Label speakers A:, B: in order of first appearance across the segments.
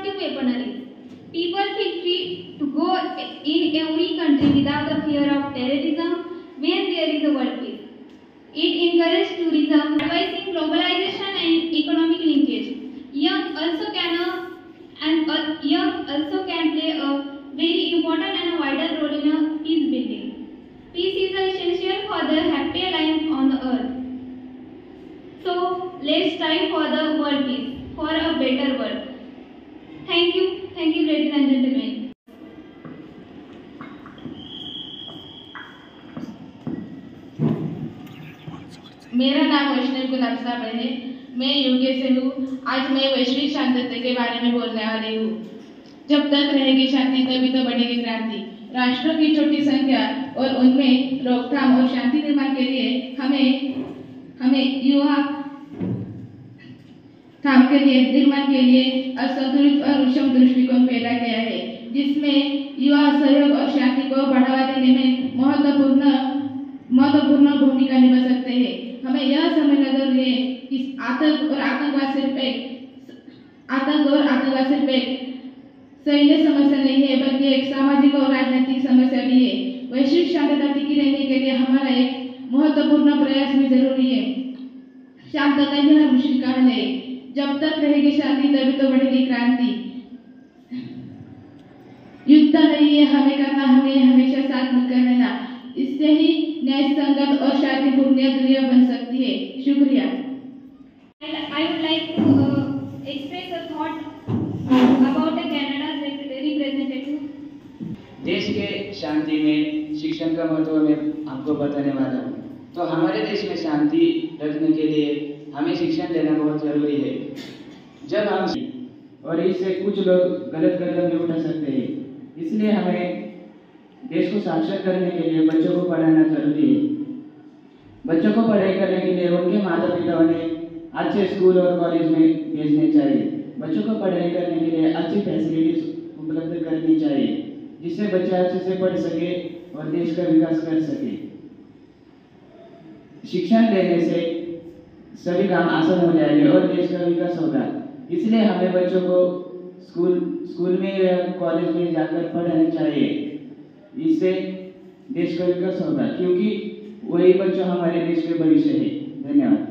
A: destructive weaponry. People feel free to go in every country without the fear of terrorism when there is a world peace. It encourages tourism, advising globalization and economic linkage. Young also can play a very important and a vital role in a peace building. Peace is essential for the happy life on the earth. So let's strive for the world peace, for a better world. Thank you, ladies and gentlemen.
B: मेरा नाम वैष्णवी गुलाब साहब है। मैं UK से हूँ। आज मैं वैश्विक शांति के बारे में बोलने वाली हूँ। जब तक रहेगी शांति तभी तो बढ़ेगी क्रांति। राष्ट्रों की छोटी संख्या और उनमें रोकथाम और शांति निर्माण के लिए हमें युवा काम के लिए निर्माण के लिए असंतुलित और विषम दृष्टिकोण पैदा किया है, जिसमें युवा सहयोग और शांति को बढ़ावा देने में महत्वपूर्ण भूमिका निभा सकते हैं। हमें यह समझना जरूरी है कि आतंक और आतंकवाद सिर्फ एक सैन्य समस्या नहीं है, बल्कि एक सामाजिक और राजनीतिक समस्या भी है। वैश्विक शांति टिकी रहने के लिए हमारा एक महत्वपूर्ण प्रयास भी जरूरी है। शांतता ही हर मुश्किल का हल है। जब तक रहेगी शांति तभी तो बढ़ेगी क्रांति। युद्ध नहीं है हमें करना, हमें हमेशा साथ मिलकर रहना। इससे ही न्याय संगत और शांतिपूर्ण दुनिया बन सकती है। शुक्रिया।
A: I would like to express a thought about the Canada's representative.
C: देश के शांति में शिक्षण का महत्व मैं आपको बताने वाला हूँ। तो हमारे देश में शांति रखने के लिए हमें शिक्षण देना बहुत जरूरी है। जब हम और इससे कुछ लोग गलत कदम भी उठा सकते हैं, इसलिए हमें देश को साक्षर करने के लिए बच्चों को पढ़ाना जरूरी है। बच्चों को पढ़ाई करने के लिए उनके माता पिता उन्हें अच्छे स्कूल और कॉलेज में भेजने चाहिए। बच्चों को पढ़ाई करने के लिए अच्छी फैसिलिटीज उपलब्ध करनी चाहिए, जिससे बच्चे अच्छे से पढ़ सके और देश का विकास कर सके। शिक्षण देने से सभी काम आसान हो जाएंगे और देश का विकास होगा। इसलिए हमें बच्चों को स्कूल में या कॉलेज में जाकर पढ़ाना चाहिए। इससे देश का विकास होगा, क्योंकि वही बच्चे हमारे देश के भविष्य है। धन्यवाद।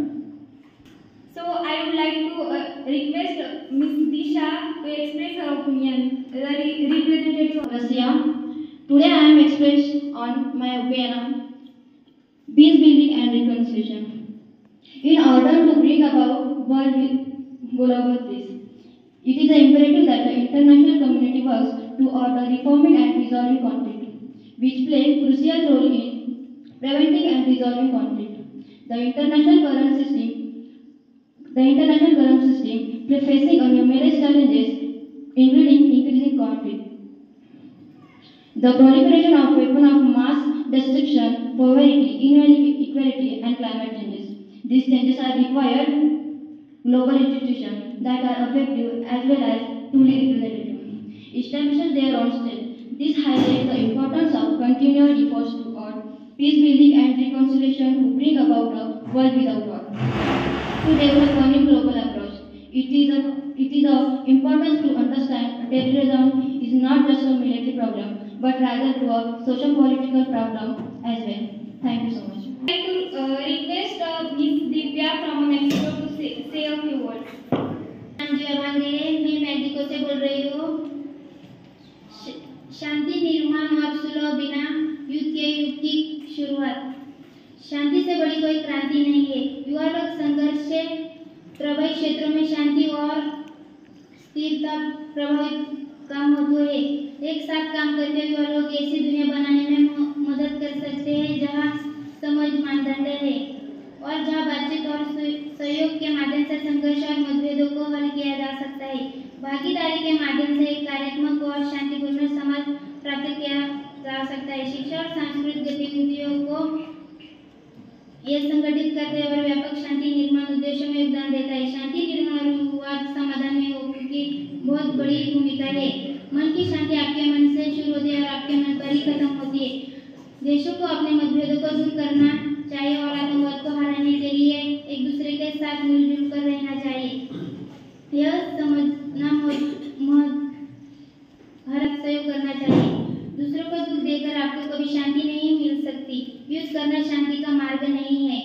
A: So I would like to request Ms. Disha to express her opinion. The representative of
D: Russia. Today I am expressing on my opinion on peace building and reconciliation. In order to bring about world global peace, it is imperative that the international community works toward reforming and resolving conflict, which play a crucial role in preventing and resolving conflict. The international current system facing numerous challenges, including increasing conflict, the proliferation of weapons of mass destruction, poverty, inequality, and climate changes. These changes are required global institutions that are effective as well as truly representative, establishing their own state. This highlights the importance of continued efforts toward peace building and reconciliation to bring about a world without war. To develop a new global approach, it is of importance to understand terrorism is not just a military problem, but rather to a socio-political problem as well. Thank you so much.
A: I would like to request Ms. Divya from Mexico to say a few words.
D: नाम जवांगे, मैं Mexico से बोल रही हूँ। शांति निर्माण और सुलह बिना युद्ध के युग की शुरुआत। शांति से बड़ी कोई क्रांति नहीं है। युवा लोग संघर्ष से प्रभावित क्षेत्रों में शांति और स्थिरता प्रभावित काम होते हैं। एक साथ काम करके युवा लोग ऐसी दुनिया बनाने में मदद कर सकते हैं जहां समझ मानदंड है और जहां बातचीत और सहयोग के माध्यम से संघर्ष और मतभेदों को हल किया जा सकता है। भागीदारी के माध्यम से एक कार्यात्मक और शांतिपूर्ण समाज प्राप्त किया जा सकता है। शिक्षा और सांस्कृतिक गतिविधियों को यह संगठित करते और व्यापक शांति निर्माण उद्देश्यों में योगदान देता है। शांति निर्माण और विवाद समाधान में उनकी बहुत बड़ी भूमिका है। मन की शांति आपके मन से शुरू होती है और आपके मन पर ही खत्म होती है। देशों को अपने मतभेदों को दूर करना चाहिए और आतंकवाद को हराने के लिए एक दूसरे के साथ मिलजुल कर रहना चाहिए। यह समझना कभी शांति नहीं मिल सकती। युद्ध करना शांति का मार्ग नहीं है।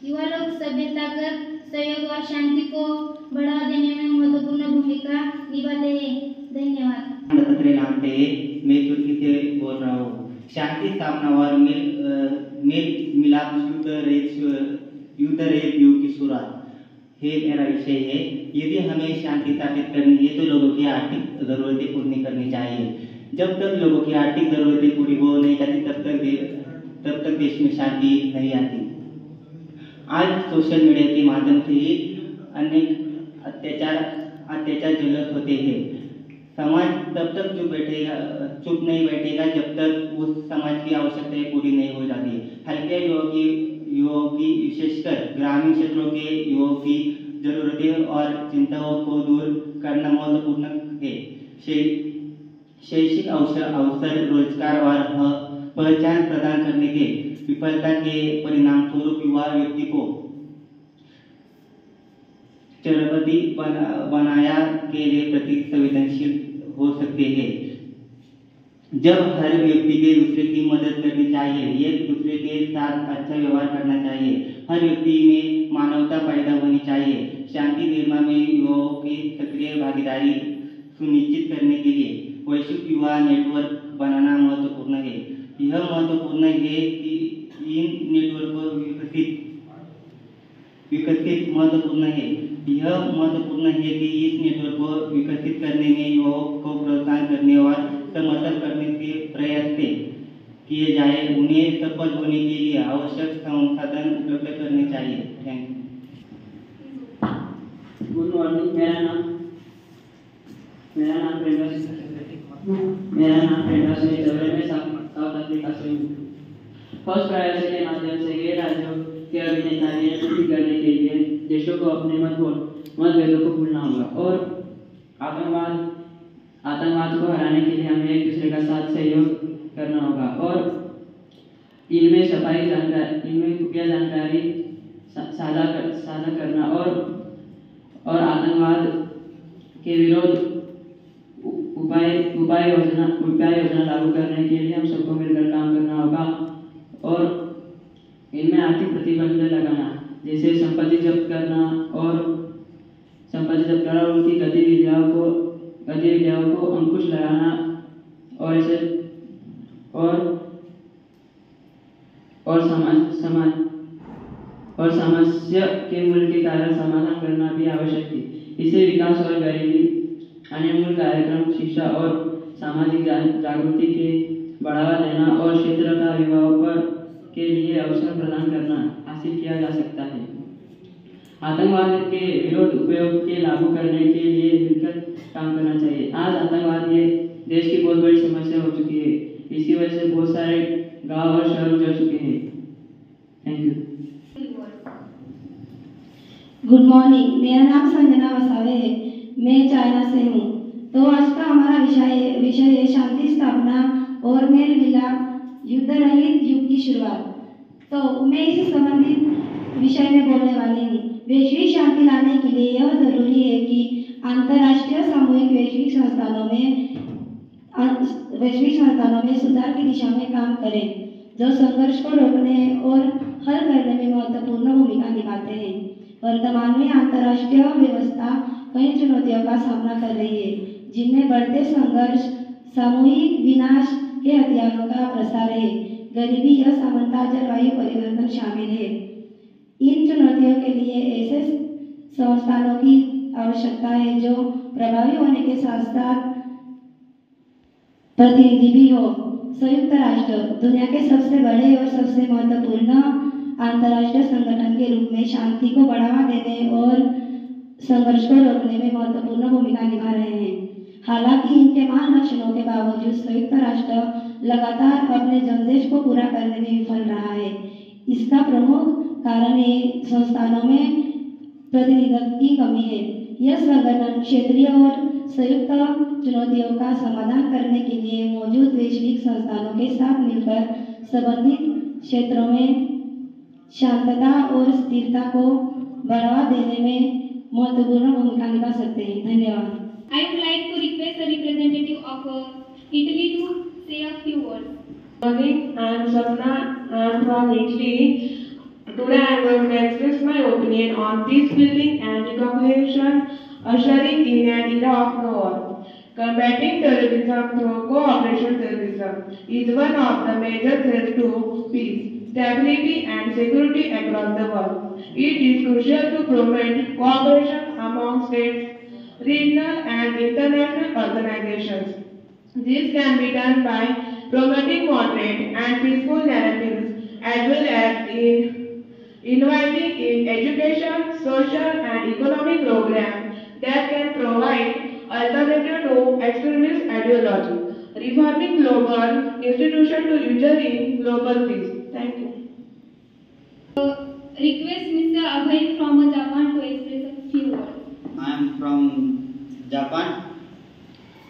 D: युवा लोग सभ्यतागत सहयोग और शांति को बढ़ावा देने में महत्वपूर्ण भूमिका निभाते हैं। धन्यवाद।
E: अत्रे नामते मैं तुर्की से बोल रहा हूँ। शांति स्थापना और मेल मिलाप युद्ध रहित युग की शुरुआत है मेरा विषय है। यदि हमें शांति स्थापित करनी है तो लोगों की आर्थिक जरूरतें पूरी करनी चाहिए। जब तक लोगों की आर्थिक जरूरतें पूरी हो नहीं जाती तब तक देश में शांति नहीं आती। आज सोशल मीडिया के माध्यम से ही अनेक अत्याचार झेलत होते हैं। समाज तब तक चुप नहीं बैठेगा जब तक उस समाज की आवश्यकताएं पूरी नहीं हो जाती। हल्के युवाओं की विशेषकर ग्रामीण क्षेत्रों के युवाओं की जरूरतें और चिंताओं को दूर करना महत्वपूर्ण है। शैक्षिक अवसर रोजगार और पहचान प्रदान करने के विफलता के परिणाम स्वरूप युवा व्यक्ति को चरबदी बनाया के लिए प्रति संवेदनशील हो सकते हैं। जब हर व्यक्ति के दूसरे की मदद करनी चाहिए, एक दूसरे के साथ अच्छा व्यवहार करना चाहिए, हर व्यक्ति में मानवता पैदा होनी चाहिए। शांति निर्माण में युवाओं की सक्रिय भागीदारी सुनिश्चित करने के लिए वैश्विक युवा नेटवर्क बनाना महत्वपूर्ण है। यह महत्वपूर्ण है कि इन नेटवर्क को विकसित महत्वपूर्ण है। यह महत्वपूर्ण है कि इस नेटवर्क को विकसित करने में युवाओं को प्रोत्साहन करने और समर्थन करने के प्रयास किए जाए। उन्हें सफल होने के लिए आवश्यक संसाधन उपलब्ध करने चाहिए। Thank you.
F: Good morning. मेरा नाम प्रेरणास मैं साउथ अफ्रीका से हूँ। फर्स्ट प्रायोरिटी के माध्यम से ये राज्यों के अभिनेता ने करने के लिए देशों को अपने मतभेदों को भूलना होगा और आतंकवाद को हराने के लिए हमें एक दूसरे का साथ सहयोग करना होगा और इनमें खुफिया जानकारी साझा करना और आतंकवाद के विरोध उपाय योजना लागू करने के लिए हम सबको मिलकर काम करना होगा और इनमें आर्थिक प्रतिबंध लगाना, जैसे संपत्ति जब्त करना और उनकी गतिविधियों को अंकुश लगाना और समस्या के मूल के कारण समाधान करना भी आवश्यक है। इसे विकास और गरीबी अन्य कार्यक्रम, शिक्षा और सामाजिक जागृति के बढ़ावा देना और क्षेत्र का युवाओं के लिए अवसर प्रदान करना हासिल किया जा सकता है। आतंकवाद के विरोध उपयोग के लागू करने के लिए मिलकर काम करना चाहिए। आज आतंकवाद ये देश की बहुत बड़ी समस्या हो चुकी है। इसकी वजह से बहुत सारे गांव और शहर उजड़ चुके हैं। Thank you.
G: Good morning. मेरा नाम संजना वसावे है। मैं चाइना से हूँ। तो आज का हमारा विषय है शांति स्थापना और मेल मिलाप युद्ध रहित युग की शुरुआत। तो मैं इसी संबंधित विषय में बोलने वाली हूँ। वैश्विक शांति लाने के लिए यह जरूरी है कि अंतर्राष्ट्रीय सामूहिक वैश्विक संस्थानों में सुधार की दिशा में काम करें, जो संघर्ष को रोकने और हल करने में महत्वपूर्ण भूमिका निभाते हैं। वर्तमान में अंतर्राष्ट्रीय व्यवस्था कई चुनौतियों का सामना कर रही है, जिनमें बढ़ते संघर्ष, सामूहिक विनाश के हथियारों का प्रसार है, गरीबी, असमानता, जलवायु परिवर्तन शामिल है। इन चुनौतियों के लिए ऐसे संस्थानों की आवश्यकता है जो प्रभावी होने के साथ साथ प्रतिनिधि भी हो। संयुक्त राष्ट्र दुनिया के सबसे बड़े और सबसे महत्वपूर्ण अंतर्राष्ट्रीय संगठन के रूप में शांति को बढ़ावा देने और संघर्ष को रोकने में महत्वपूर्ण भूमिका निभा रहे हैं। हालांकि इनके महान लक्ष्यों के बावजूद संयुक्त राष्ट्र लगातार अपने जमदेश को पूरा करने में विफल रहा है। इसका प्रमुख कारण संस्थानों में प्रतिनिधित्व की कमी है। यह संगठन क्षेत्रीय और संयुक्त चुनौतियों का समाधान करने के लिए मौजूद वैश्विक संस्थानों के साथ मिलकर संबंधित क्षेत्रों में शांतता और स्थिरता को बढ़ावा देने में महत्वपूर्ण भूमिका निभा सकते हैं। धन्यवाद।
A: I would like to request a representative of Italy to say a few words.
H: Morning, I am Sapna. I am from Italy. Today I am going to express my opinion on peace building and reconciliation, ushering in an era of no war. Combating terrorism through cooperation terrorism is one of the major threats to peace, stability and security across the world. It is crucial to promote cooperation among states, regional and international organizations. This can be done by promoting moderate and peaceful narratives as well as in inviting in education, social and economic programs that can provide alternative to extremist ideology, reforming global institutions to usher in global peace. Thank you.
A: Request Mr. Abhay from Japan to express a few words.
E: I am from Japan.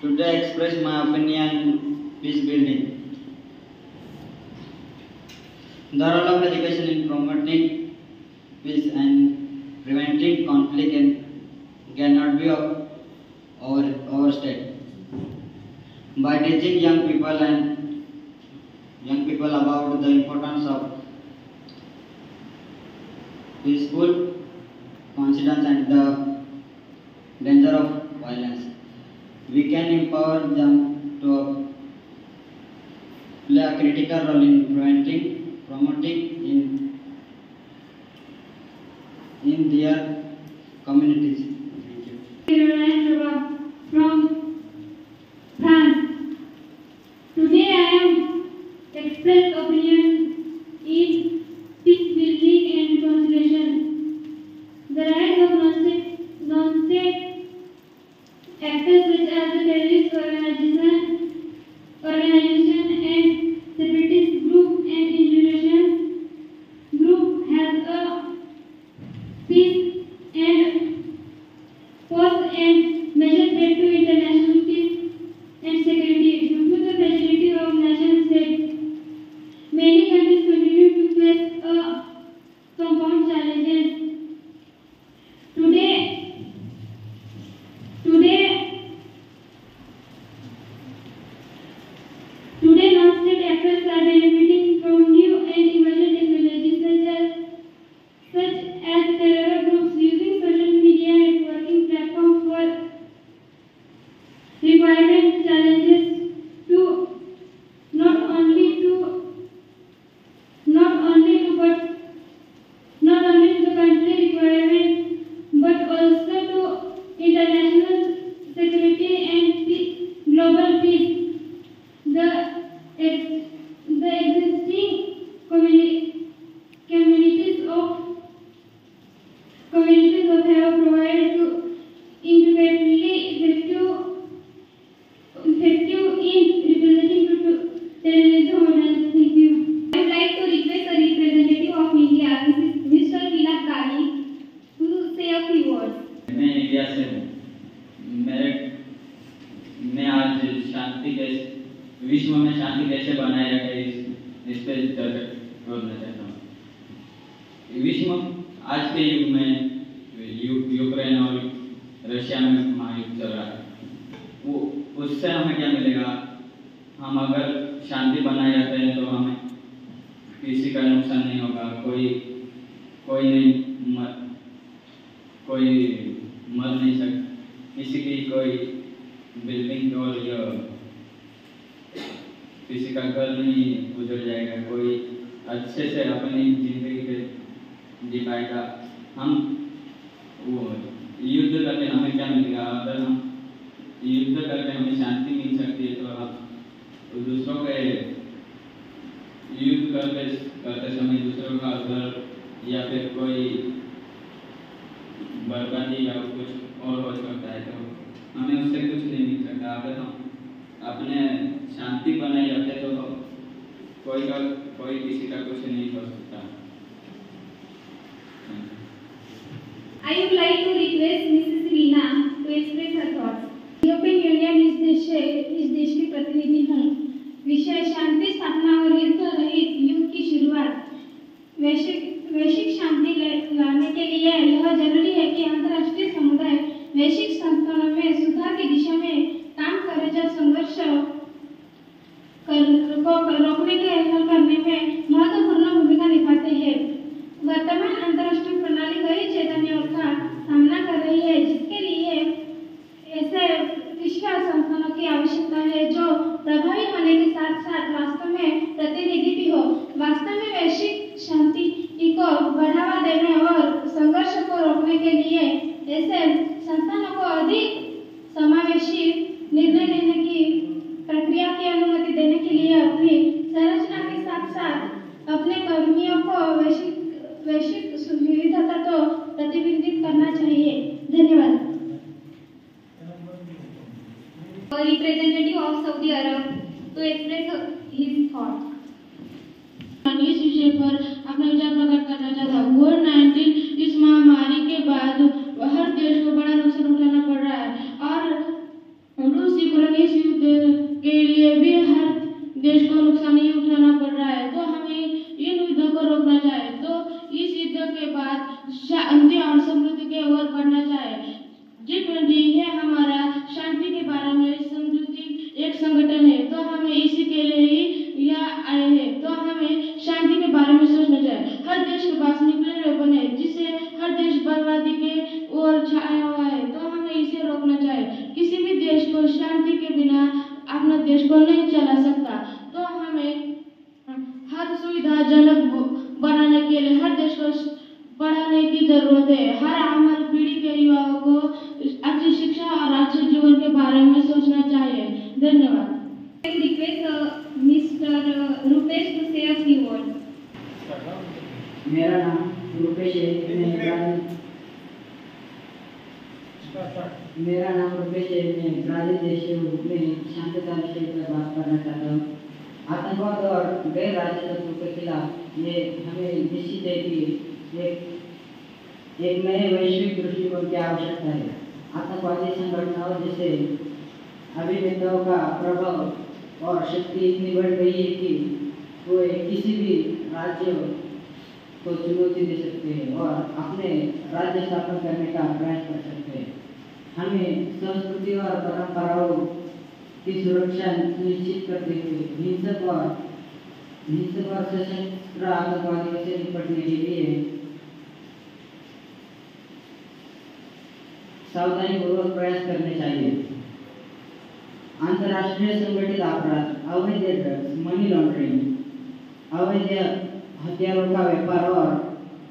E: Today express my opinion peace building. The role of education in promoting peace and preventing conflict cannot be overstated. By teaching young people about the importance of peaceful coexistence and the danger of violence, we can empower them to play a critical role in preventing, promoting in their communities. Thank you.
A: From France. Today I am express opinion in peace building and reconciliation. The rise of non-state actors such as the terrorist organization and separatist group and insurrection group has a peace and pose and major threat to international peace and security. Due to the fragility of nation states, many countries continue to face compound challenges. Today, non-state actors are benefiting from new and emerging technologies such as terror groups using social media networking platforms for requirement challenges to not only to the country requirement but also to international security and global peace. The existing communities of have provided to incredibly effective in representing to terrorism organizations. Thank you. I would like to request a representative of India, Mr. Vinod Kali, to say a few words.
I: मैं India से हूँ। मैं आज शांति कैसे विश्व में शांति कैसे बनाए रखे इस पे चर्चा करना चाहता हूँ। विश्व आज के युग में यूक्रेन और रशिया में महायुद्ध चल रहा है, वो उससे हमें क्या मिलेगा? हम अगर शांति बनाए रखते हैं तो हमें किसी का नुकसान नहीं होगा, कोई मर नहीं सकता, किसी की कोई बिल्डिंग और किसी का घर नहीं उजड़ जाएगा, कोई अच्छे से अपनी जिंदगी पे जी पाएगा। हम वो युद्ध करके हमें क्या मिलेगा? अगर हम युद्ध करके हमें शांति मिल सकती है तो हम दूसरों के युद्ध करते समय दूसरों का घर या फिर कोई बर्बादी या कुछ और हो सकता है, तो हमें उससे कुछ नहीं मिल सकता। अगर हम अपने शांति बनाए रखते तो कोई किसी का कुछ नहीं कर सकता।
A: I would like to request Mrs. Reena to express her thoughts. European union इस देश की प्रतिनिधि हूँ। विषय शांति स्थापना और युद्ध रहित युग की शुरुआत। वैश्विक शांति लाने के लिए यह जरूरी है कि अंतर्राष्ट्रीय समुदाय वैश्विक संस्थानों में सुधार की दिशा में काम करे, जब संघर्ष को रोकने के हल करने a representative of Saudi Arab to express his thoughts.
B: इस विषय पर अपना विचार प्रकट करना चाहता हूँ। कोविड-19 इस महामारी के बाद हर देश को बड़ा नुकसान उठाना पड़ रहा है और रूस यूक्रेन इस युद्ध के लिए भी हर देश को नुकसान ही उठाना पड़ रहा है। तो हमें इन युद्धों को रोकना चाहिए। तो इस युद्ध के बाद शांति और समृद्धि के ओर बढ़ना चाहिए। G20 है हमारा शांति के बारे में समझौती एक संगठन है। तो हमें इसी के लिए ही यहाँ आए हैं। तो हमें शांति के बारे में सोचना चाहिए। हर देश के पास न्यूक्लियर वेपन है जिससे हर देश बर्बादी के ओर छाया हुआ है। तो हमें इसे रोकना चाहिए। किसी भी देश को शांति के बिना अपना देश को नहीं चला सकता। तो हमें हर सुविधाजनक बनाने के लिए हर देश को बढ़ाने की जरूरत है। हर हमारी पीढ़ी के युवाओं को अच्छी शिक्षा और अच्छे जीवन के बारे में सोचना चाहिए। धन्यवाद।
A: I request Mr. Rupesh to say a few words.
F: मेरा नाम रुपेश है। मैं ब्राजील देश में शांतता विषय पर बात करना चाहता हूँ। आतंकवाद और गैर राज्य तत्वों के खिलाफ ये हमें निश्चित है कि एक नए वैश्विक दृष्टिकोण की आवश्यकता है। आतंकवादी संगठनों जैसे अभिनेताओं का प्रभाव और शक्ति इतनी बढ़ गई है कि वो किसी भी राज्य को चुनौती दे सकते हैं और अपने राज्य स्थापना करने का प्रयास कर सकते हैं। हमें संस्कृति और परंपराओं की सुरक्षा सुनिश्चित करते हुए हिंसक और सशस्त्र आतंकवादियों से निपटने के लिए सावधानीपूर्वक प्रयास करने चाहिए। अंतर्राष्ट्रीय संगठित अपराध, अवैध ड्रग्स, मनी लॉन्ड्रिंग, अवैध हथियारों का व्यापार और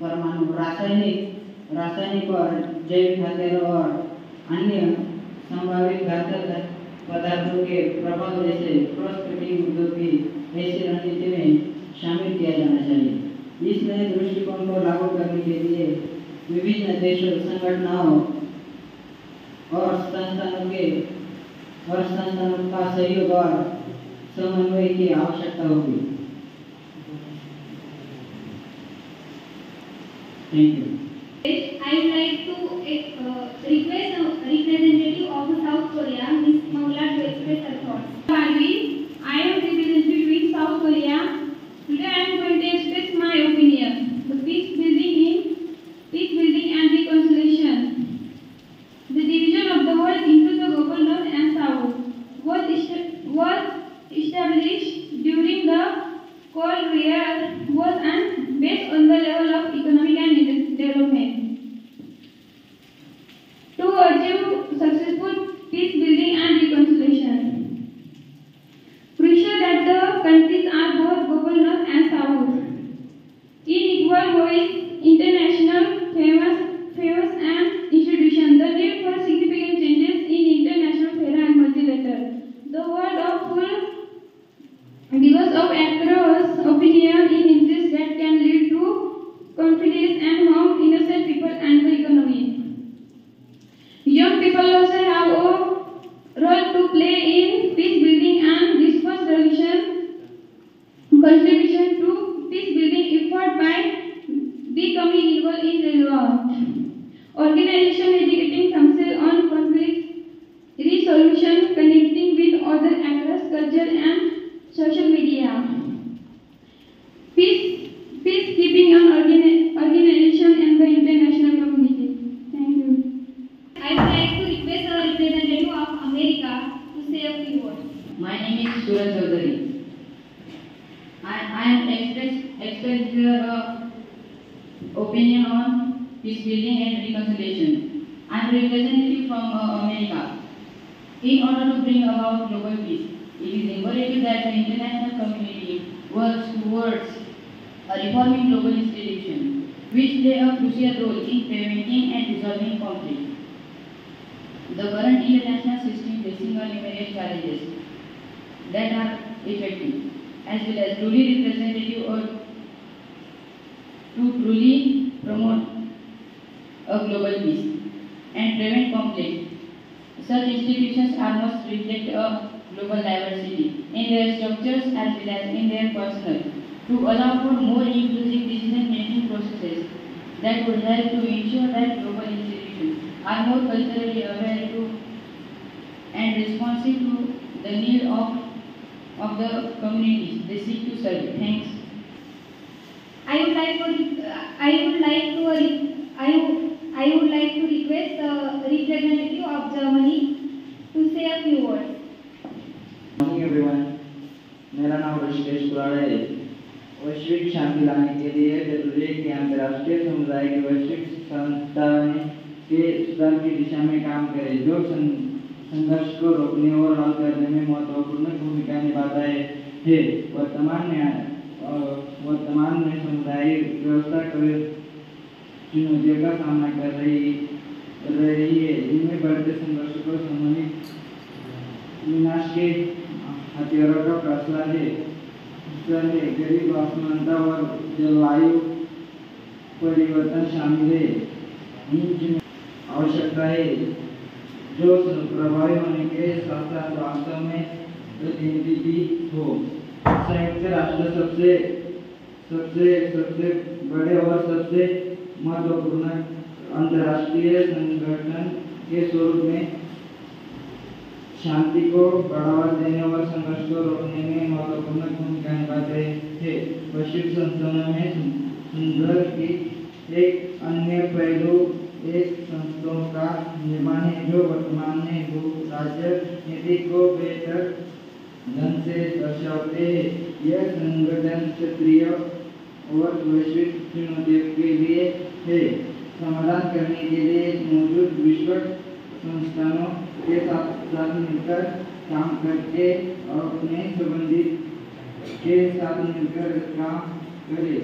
F: परमाणु, रासायनिक और जैविक हथियारों और अन्य संभावित घातक पदार्थों के प्रभाव जैसे क्रॉस कटिंग मुद्दों की ऐसी रणनीति में शामिल किया जाना चाहिए। इस नए दृष्टिकोण को लागू करने के लिए विभिन्न देशों, संगठनों और संस्थानों का सहयोग और समन्वय की आवश्यकता होगी। Thank you.
A: I would like to request a representative of South Korea, Ms. Maula, to express her thoughts. Barbie, I am representing South Korea. Today I am going to express my opinion. The peace building and reconciliation. The division of the world into the global north and south was established during the Cold War and based on the level of economic and development. To achieve successful peace building and reconciliation, crucial that the countries are both global north and south in equal ways, international famous and institutions. The need for significant changes in international fair and multilateral. The world of full diverse of across opinion in interests that can lead to conflicts and harm innocent people and the economy. Young people also have a role to play in peace building and dispute resolution. Contribution to peace building effort by becoming involved in the law. Organization educating themselves on conflict resolution, connecting with others across culture and social media. Peacekeeping and organization and the international community. Thank you. I would like to request a representative of America to say a few words.
J: My name is Suraj Chaudhary. I am express your opinion on peace building and reconciliation. I am representative from America. In order to bring about global peace, it is imperative that the international community works towards a reforming global institution, which play a crucial role in preventing and resolving conflict. The current international system facing a numerous challenges that are effective as well as truly representative or to truly promote a global peace and prevent conflict. Such institutions must reflect a global diversity in their structures as well as in their personnel to allow for more inclusive decision-making processes that would help to ensure that global institutions are more culturally aware to and responsive to the need of the communities they seek to serve. Thanks.
A: I would like to request the representative of Germany to say a few words.
K: Good morning everyone. मेरा नाम ऋषिकेश कुराड़ है। वैश्विक शांति लाने के लिए जरूरी है कि अंतर्राष्ट्रीय समुदाय की वैश्विक संस्थाएं के सुधार की दिशा में काम करे, जो संघर्ष को रोकने और हल करने में महत्वपूर्ण भूमिका निभाता है। वर्तमान में सामुदायिक व्यवस्था चुनौतियों का सामना कर रही है, जिनमें बढ़ते संघर्ष को सामूहिक विनाश के हथियारों का प्रसार है। गरीब असमानता और जलवायु परिवर्तन शामिल है। इन आवश्यकता है जो प्रभावी होने के साथ साथ वास्तव में प्रतिनिधि भी हो। संयुक्त राष्ट्र सबसे बड़े और सबसे महत्वपूर्ण अंतर्राष्ट्रीय संगठन के स्वरूप में शांति को बढ़ावा देने और संघर्ष को रोकने में महत्वपूर्ण भूमिका निभाते हैं। वैश्विक संस्थानों में सुधार की एक अन्य पहलू एक संस्थाओं का निर्माण है, जो वर्तमान में राज्य नीति को बेहतर ढंग से दर्शाते हैं। यह संगठन क्षेत्रीय और वैश्विक चुनौतियों के लिए है समाधान करने के लिए मौजूद विश्व संस्थानों के साथ मिलकर काम करके और अपने संबंधित के साथ मिलकर काम करे,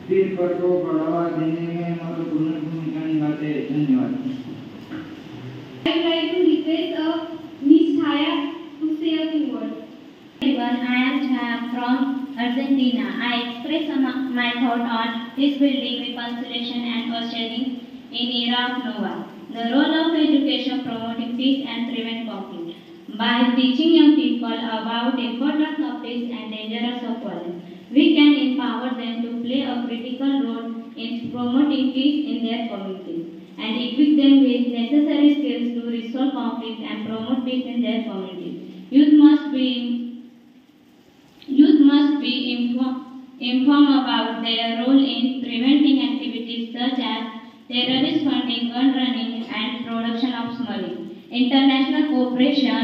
K: फिर पर को बढ़ावा देने में महत्वपूर्ण भूमिका निभाते हैं। धन्यवाद।
A: I would like to request Ms. Chaya to say a few words.
D: Everyone, I am Chaya from Argentina. I express my thought on peace building, reconciliation and ushering in era of Nova. The role of education promoting peace and prevent conflict. By teaching young people about the importance of peace and dangers of violence, we can empower them to play a critical role in promoting peace in their communities and equip them with necessary skills to resolve conflict and promote peace in their communities. Youth must be informed about their role in preventing activities such as terrorist funding, gun running, and production of smuggling. International cooperation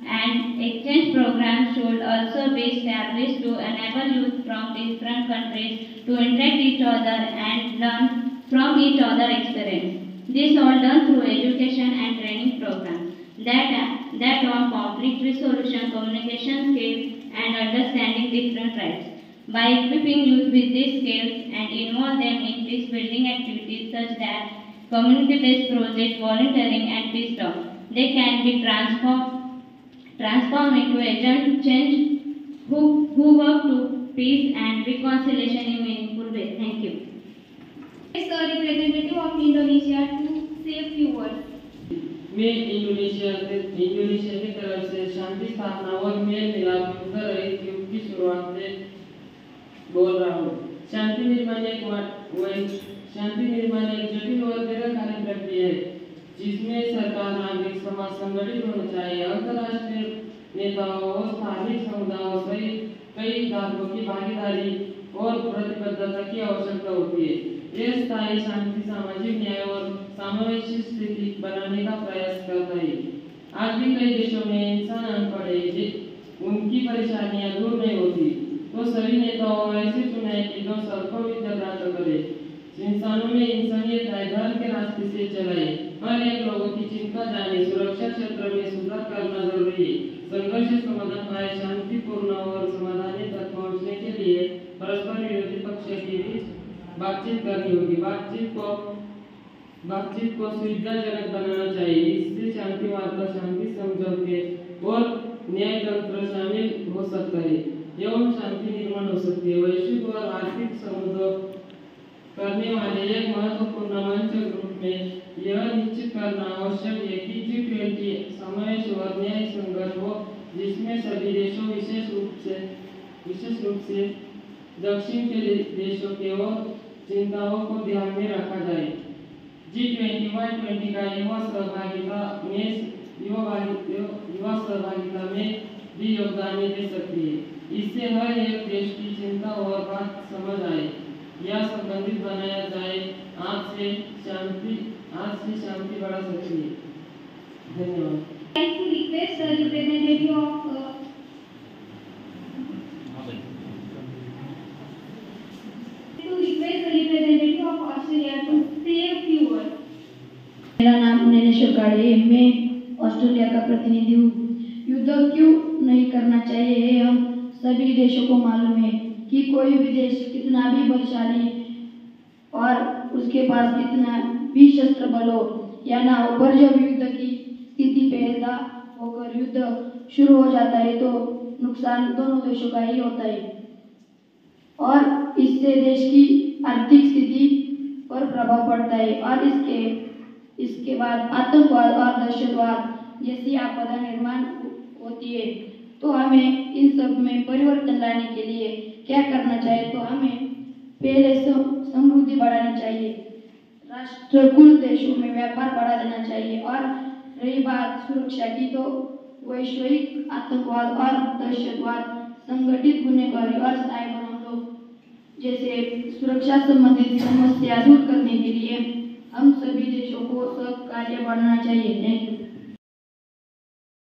D: and exchange programs should also be established to enable youth from different countries to interact each other and learn from each other's experience. This all done through education and training programs that on conflict resolution, communication skills, and understanding different rights. By equipping youth with these skills and involve them in peace building activities such as community-based projects, volunteering, and peace talk, they can be transformed into agent change who work to peace and reconciliation in meaningful ways. Thank you.
A: Next, the representative of Indonesia to say a few words.
F: मैं Indonesia की तरफ से शांति स्थापना और mail मिलाप रहित युग की शुरुआत से बोल रहा हूँ। शांति निर्माण एक जटिल और दीर्घकालीन प्रक्रिया है, जिसमें सरकार, नागरिक समाज संगठित होना चाहिए। अंतर्राष्ट्रीय नेताओं और स्थानीय समुदायों सहित कई धारकों की भागीदारी और प्रतिबद्धता की आवश्यकता होती है। यह स्थायी शांति, सामाजिक न्याय और समावेशी स्थिति बनाने का प्रयास करता है। आज भी कई देशों में इंसान अनपढ़ है, उनकी परेशानियां दूर नहीं होती, तो सभी नेताओं ऐसे चुने कि जो सबको विद्या प्राप्त करे, इंसानों में इंसानियत है, धर्म के रास्ते से चलाए, हर एक लोगों की चिंता जाने, सुरक्षा क्षेत्र में सुधार करना जरूरी है। संघर्ष समाधान पाए शांतिपूर्ण और समाधानी तक पहुँचने के लिए परस्पर विरोधी पक्ष के बीच बातचीत करनी होगी। बातचीत को सुविधाजनक बनाना चाहिए। इससे शांति वार्ता, शांति समझौते और न्याय तंत्र शामिल हो सकता है एवं शांति निर्माण हो सकती है। वैश्विक और आर्थिक समुद्र करने वाले एक महत्वपूर्ण मंच के रूप में यह निश्चित करना आवश्यक है कि G20 समावेश और न्याय संगत हो, जिसमें सभी देशों विशेष रूप से दक्षिण के देशों के और चिंताओं को ध्यान में रखा जाए। G20 का युवा सहभागिता में भी योगदान दे सकती है। इससे हर एक देश की चिंता और बात समझ आए या संबंधित बनाया जाए। आज से शांति बढ़ा सकती है। धन्यवाद।
A: like to request the representative of Australia to say a few words.
G: मेरा नाम नैनेश्वर काड़े है। मैं ऑस्ट्रेलिया का प्रतिनिधि हूँ। युद्ध क्यों नहीं करना चाहिए है हम सभी देशों को मालूम है कि कोई भी देश कितना भी बलशाली और उसके पास कितना भी शस्त्र बल हो या ना हो, पर जब युद्ध की स्थिति पैदा होकर युद्ध शुरू हो जाता है तो नुकसान दोनों देशों का ही होता है और इससे देश की आर्थिक स्थिति पर प्रभाव पड़ता है और इसके बाद आतंकवाद और दहशतवाद जैसी आपदा निर्माण होती है। तो हमें इन सब में परिवर्तन लाने के लिए क्या करना चाहिए? तो हमें पहले समृद्धि बढ़ानी चाहिए, राष्ट्रकुल देशों में व्यापार बढ़ा देना चाहिए और रही बात सुरक्षा की तो वैश्विक आतंकवाद और दहशतवाद, संगठित गुनहगारी और साइबर हमलों जैसे सुरक्षा संबंधित समस्या दूर करने के लिए हम सभी देशों को सहकार्य बढ़ाना चाहिए। Thank you.